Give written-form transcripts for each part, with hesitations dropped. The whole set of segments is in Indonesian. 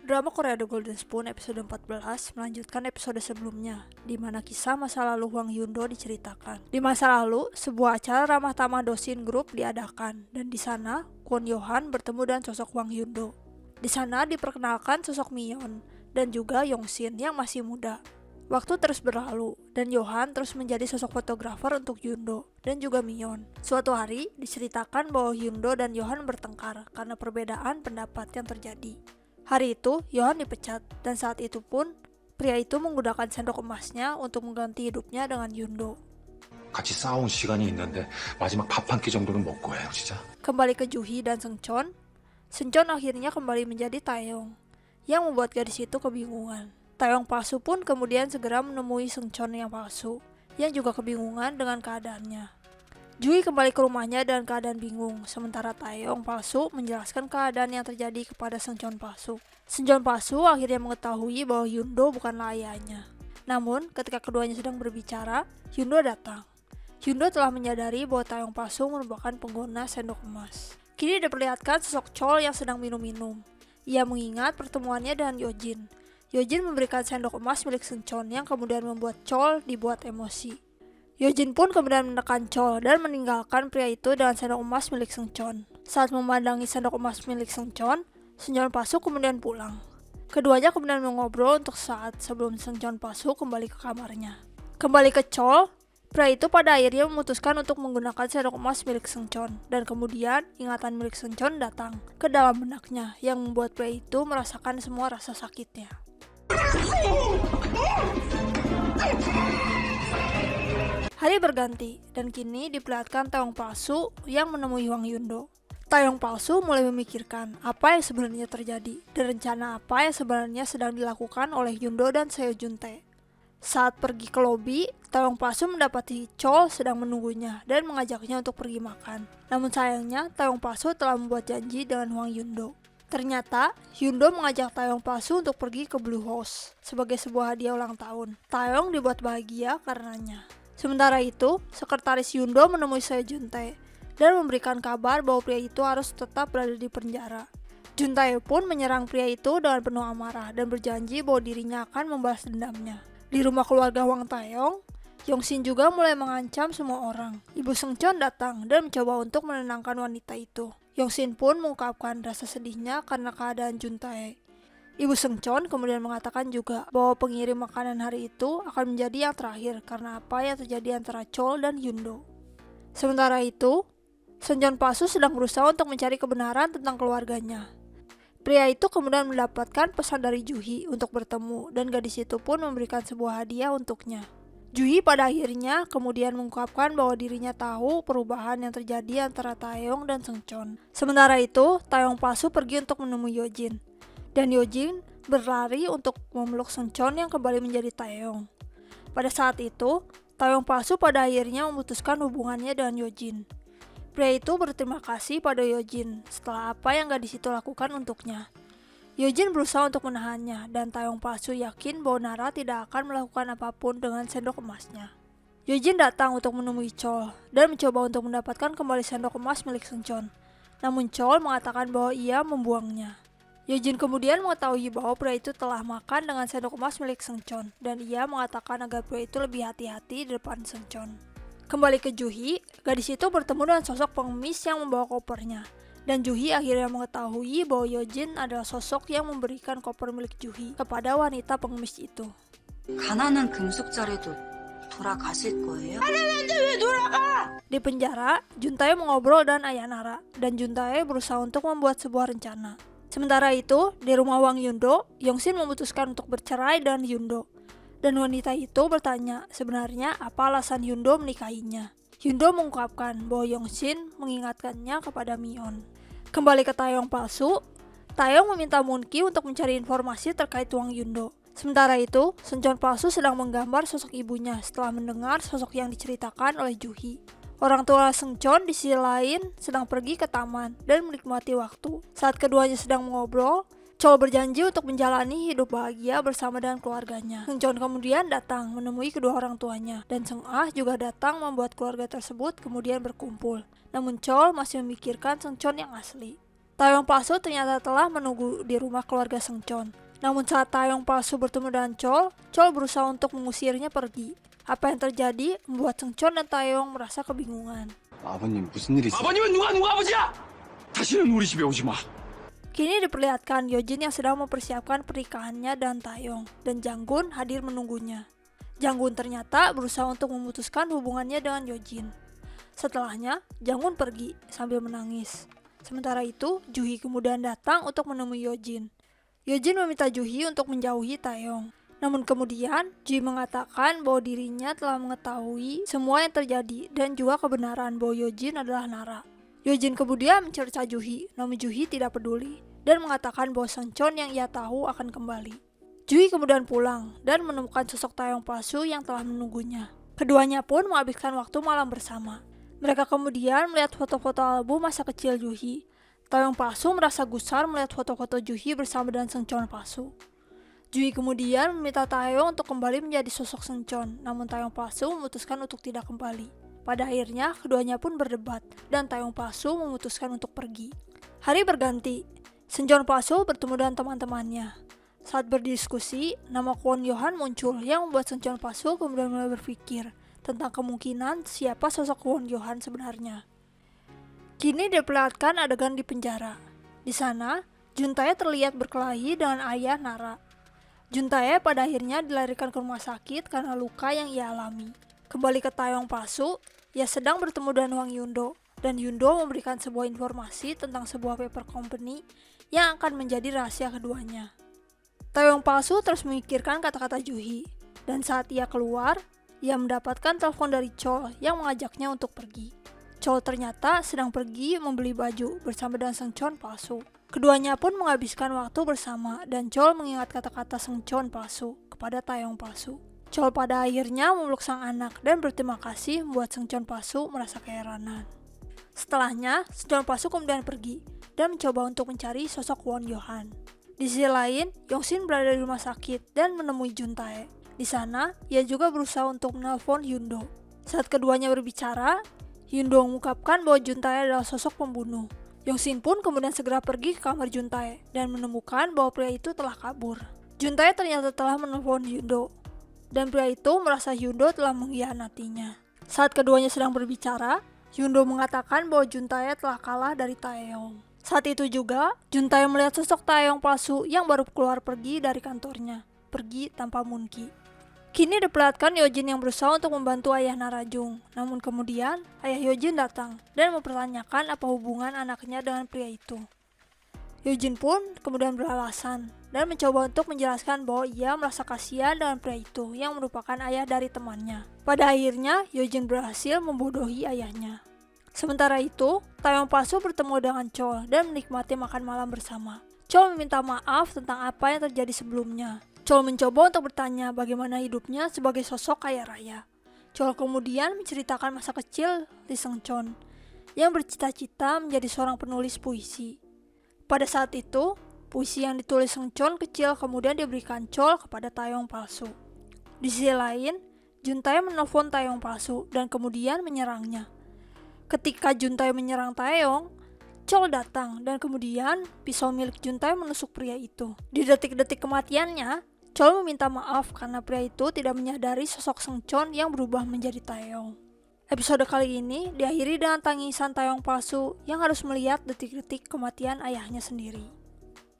Drama Korea The Golden Spoon episode 14 melanjutkan episode sebelumnya, di mana kisah masa lalu Hwang Yundo diceritakan. Di masa lalu, sebuah acara ramah tamah Dosin Group diadakan, dan di sana Kwon Yohan bertemu dengan sosok Hwang Yundo. Di sana diperkenalkan sosok Mion dan juga Yongsin yang masih muda. Waktu terus berlalu, dan Yohan terus menjadi sosok fotografer untuk Yundo dan juga Mion. Suatu hari, diceritakan bahwa Yundo dan Yohan bertengkar karena perbedaan pendapat yang terjadi. Hari itu, Yohan dipecat, dan saat itu pun, pria itu menggunakan sendok emasnya untuk mengganti hidupnya dengan Yundo. 같이 싸운 시간이 있는데 마지막 밥 한 끼 정도는 먹고 해요, 진짜. Kembali ke Juhi dan Seungcheon akhirnya kembali menjadi Taeyong, yang membuat gadis itu kebingungan. Taeyong palsu pun kemudian segera menemui Seungcheon yang palsu, yang juga kebingungan dengan keadaannya. Juhi kembali ke rumahnya dalam keadaan bingung, sementara Taeyong palsu menjelaskan keadaan yang terjadi kepada Seungcheon palsu. Seungcheon palsu akhirnya mengetahui bahwa Yundo bukanlah ayahnya. Namun, ketika keduanya sedang berbicara, Yundo datang. Yundo telah menyadari bahwa Taeyong palsu merupakan pengguna sendok emas. Kini diperlihatkan sosok Chol yang sedang minum-minum. Ia mengingat pertemuannya dengan Yojin. Yojin memberikan sendok emas milik Seungcheon yang kemudian membuat Chol dibuat emosi. Yojin pun kemudian menekan Chol dan meninggalkan pria itu dengan sendok emas milik Seungcheon. Saat memandangi sendok emas milik Seungcheon palsu kemudian pulang. Keduanya kemudian mengobrol untuk saat sebelum Seungcheon palsu kembali ke kamarnya. Kembali ke Chol, pria itu pada akhirnya memutuskan untuk menggunakan sendok emas milik Seungcheon, dan kemudian ingatan milik Seungcheon datang ke dalam benaknya yang membuat pria itu merasakan semua rasa sakitnya. Hari berganti, dan kini diperlihatkan Taeyong palsu yang menemui Hwang Yundo. Taeyong palsu mulai memikirkan apa yang sebenarnya terjadi, dan rencana apa yang sebenarnya sedang dilakukan oleh Yundo dan Seo Juntae. Saat pergi ke lobi, Taeyong palsu mendapati Chol sedang menunggunya dan mengajaknya untuk pergi makan. Namun sayangnya, Taeyong palsu telah membuat janji dengan Hwang Yundo. Ternyata, Yundo mengajak Taeyong palsu untuk pergi ke Blue House sebagai sebuah hadiah ulang tahun. Taeyong dibuat bahagia karenanya. Sementara itu, sekretaris Yundo menemui Seo Juntae dan memberikan kabar bahwa pria itu harus tetap berada di penjara. Juntae pun menyerang pria itu dengan penuh amarah dan berjanji bahwa dirinya akan membalas dendamnya. Di rumah keluarga Hwang Taeyong, Yongsin juga mulai mengancam semua orang. Ibu Seungcheon datang dan mencoba untuk menenangkan wanita itu. Yongsin pun mengungkapkan rasa sedihnya karena keadaan Juntae. Ibu Seungcheon kemudian mengatakan juga bahwa pengirim makanan hari itu akan menjadi yang terakhir karena apa yang terjadi antara Chol dan Yundo. Sementara itu, Seungcheon palsu sedang berusaha untuk mencari kebenaran tentang keluarganya. Pria itu kemudian mendapatkan pesan dari Juhi untuk bertemu, dan gadis itu pun memberikan sebuah hadiah untuknya. Juhi pada akhirnya kemudian mengungkapkan bahwa dirinya tahu perubahan yang terjadi antara Taeyong dan Seungcheon. Sementara itu, Taeyong palsu pergi untuk menemui Yojin. Dan Yojin berlari untuk memeluk Seungcheon yang kembali menjadi Taeyong. Pada saat itu, Taeyong palsu pada akhirnya memutuskan hubungannya dengan Yojin. Pria itu berterima kasih pada Yojin setelah apa yang gadis itu lakukan untuknya. Yojin berusaha untuk menahannya, dan Taeyong palsu yakin bahwa Nara tidak akan melakukan apapun dengan sendok emasnya. Yojin datang untuk menemui Chol dan mencoba untuk mendapatkan kembali sendok emas milik Seungcheon. Namun Chol mengatakan bahwa ia membuangnya. Yojin kemudian mengetahui bahwa pria itu telah makan dengan sendok emas milik Seungcheon, dan ia mengatakan agar pria itu lebih hati-hati di depan Seungcheon. Kembali ke Juhi, gadis itu bertemu dengan sosok pengemis yang membawa kopernya, dan Juhi akhirnya mengetahui bahwa Yojin adalah sosok yang memberikan koper milik Juhi kepada wanita pengemis itu. 가난한 금속자래도 돌아가실 거예요? Di penjara, Juntae mengobrol dengan ayah Nara, dan Juntae berusaha untuk membuat sebuah rencana. Sementara itu, di rumah Hwang Yundo, Yongsin memutuskan untuk bercerai dengan Yundo. Dan wanita itu bertanya sebenarnya apa alasan Yundo menikahinya. Yundo mengungkapkan bahwa Yongsin mengingatkannya kepada Mion. Kembali ke Taeyong palsu, Taeyong meminta Moon-ki untuk mencari informasi terkait Hwang Yundo. Sementara itu, Seungcheon palsu sedang menggambar sosok ibunya setelah mendengar sosok yang diceritakan oleh Juhi. Orang tua Seungcheon di sisi lain sedang pergi ke taman dan menikmati waktu. Saat keduanya sedang mengobrol, Chol berjanji untuk menjalani hidup bahagia bersama dengan keluarganya. Seungcheon kemudian datang menemui kedua orang tuanya, dan Seung-ah juga datang membuat keluarga tersebut kemudian berkumpul. Namun Chol masih memikirkan Seungcheon yang asli. Taeyong palsu ternyata telah menunggu di rumah keluarga Seungcheon. Namun saat Taeyong palsu bertemu dengan Chol berusaha untuk mengusirnya pergi. Apa yang terjadi membuat Seungcheon dan Taeyong merasa kebingungan. 아버님 무슨 일 있어? 아버님은 누가 아버지야? 다시는 우리 집에 오지 마. Kini diperlihatkan Yojin yang sedang mempersiapkan pernikahannya dengan Taeyong dan Janggun hadir menunggunya. Janggun ternyata berusaha untuk memutuskan hubungannya dengan Yojin. Setelahnya, Janggun pergi sambil menangis. Sementara itu, Juhi kemudian datang untuk menemui Yojin. Yojin meminta Juhi untuk menjauhi Taeyong. Namun kemudian, Juhi mengatakan bahwa dirinya telah mengetahui semua yang terjadi dan juga kebenaran bahwa Yojin adalah Nara. Yojin kemudian mencerca Juhi, namun Juhi tidak peduli dan mengatakan bahwa Seungcheon yang ia tahu akan kembali. Juhi kemudian pulang dan menemukan sosok Taeyong palsu yang telah menunggunya. Keduanya pun menghabiskan waktu malam bersama. Mereka kemudian melihat foto-foto album masa kecil Juhi. Taeyong palsu merasa gusar melihat foto-foto Juhi bersama dengan Seungcheon palsu. Juhi kemudian meminta Taeyong untuk kembali menjadi sosok Seungcheon, namun Taeyong palsu memutuskan untuk tidak kembali. Pada akhirnya, keduanya pun berdebat, dan Taeyong palsu memutuskan untuk pergi. Hari berganti, Seungcheon palsu bertemu dengan teman-temannya. Saat berdiskusi, nama Kwon Yohan muncul yang membuat Seungcheon palsu kemudian mulai berpikir tentang kemungkinan siapa sosok Kwon Yohan sebenarnya. Kini diperlihatkan adegan di penjara. Di sana, Juntae terlihat berkelahi dengan ayah Nara. Juntae pada akhirnya dilarikan ke rumah sakit karena luka yang ia alami. Kembali ke Taeyong palsu, ia sedang bertemu dengan Hwang Yundo, dan Yundo memberikan sebuah informasi tentang sebuah paper company yang akan menjadi rahasia keduanya. Taeyong palsu terus memikirkan kata-kata Juhi, dan saat ia keluar, ia mendapatkan telepon dari Chol yang mengajaknya untuk pergi. Chol ternyata sedang pergi membeli baju bersama dengan Seungcheon palsu. Keduanya pun menghabiskan waktu bersama, dan Chol mengingat kata-kata Seungcheon palsu kepada Taeyong palsu. Chol pada akhirnya memeluk sang anak dan berterima kasih membuat Seungcheon palsu merasa keheranan. Setelahnya, Seungcheon palsu kemudian pergi dan mencoba untuk mencari sosok Kwon Yohan. Di sisi lain, Yongshin berada di rumah sakit dan menemui Juntae. Di sana, ia juga berusaha untuk menelpon Yundo. Saat keduanya berbicara, Yundo mengungkapkan bahwa Juntae adalah sosok pembunuh. Yongshin pun kemudian segera pergi ke kamar Juntae dan menemukan bahwa pria itu telah kabur. Juntae ternyata telah menelpon Yundo, dan pria itu merasa Yundo telah mengkhianatinya. Saat keduanya sedang berbicara, Yundo mengatakan bahwa Juntae telah kalah dari Taeyong. Saat itu juga, Juntae melihat sosok Taeyong palsu yang baru keluar pergi dari kantornya, pergi tanpa Moonki. Kini diperlihatkan Yojin yang berusaha untuk membantu ayah Narajung, namun kemudian ayah Yojin datang dan mempertanyakan apa hubungan anaknya dengan pria itu. Yojin pun kemudian beralasan dan mencoba untuk menjelaskan bahwa ia merasa kasihan dengan pria itu yang merupakan ayah dari temannya. Pada akhirnya, Yojin berhasil membodohi ayahnya. Sementara itu, Taeyong palsu bertemu dengan Chol dan menikmati makan malam bersama. Chol meminta maaf tentang apa yang terjadi sebelumnya. Chol mencoba untuk bertanya bagaimana hidupnya sebagai sosok kaya raya. Chol kemudian menceritakan masa kecil Lee Seungcheon yang bercita-cita menjadi seorang penulis puisi. Pada saat itu, puisi yang ditulis Seungcheon kecil kemudian diberikan Chol kepada Taeyong palsu. Di sisi lain, Juntae menelpon Taeyong palsu dan kemudian menyerangnya. Ketika Juntae menyerang Taeyong, Chol datang dan kemudian pisau milik Juntae menusuk pria itu. Di detik-detik kematiannya, Chol meminta maaf karena pria itu tidak menyadari sosok Seungcheon yang berubah menjadi Taeyong. Episode kali ini diakhiri dengan tangisan Taeyong palsu yang harus melihat detik-detik kematian ayahnya sendiri.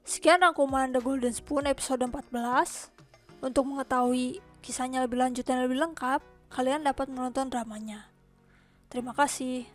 Sekian rangkuman The Golden Spoon episode 14. Untuk mengetahui kisahnya lebih lanjut dan lebih lengkap, kalian dapat menonton dramanya. Terima kasih.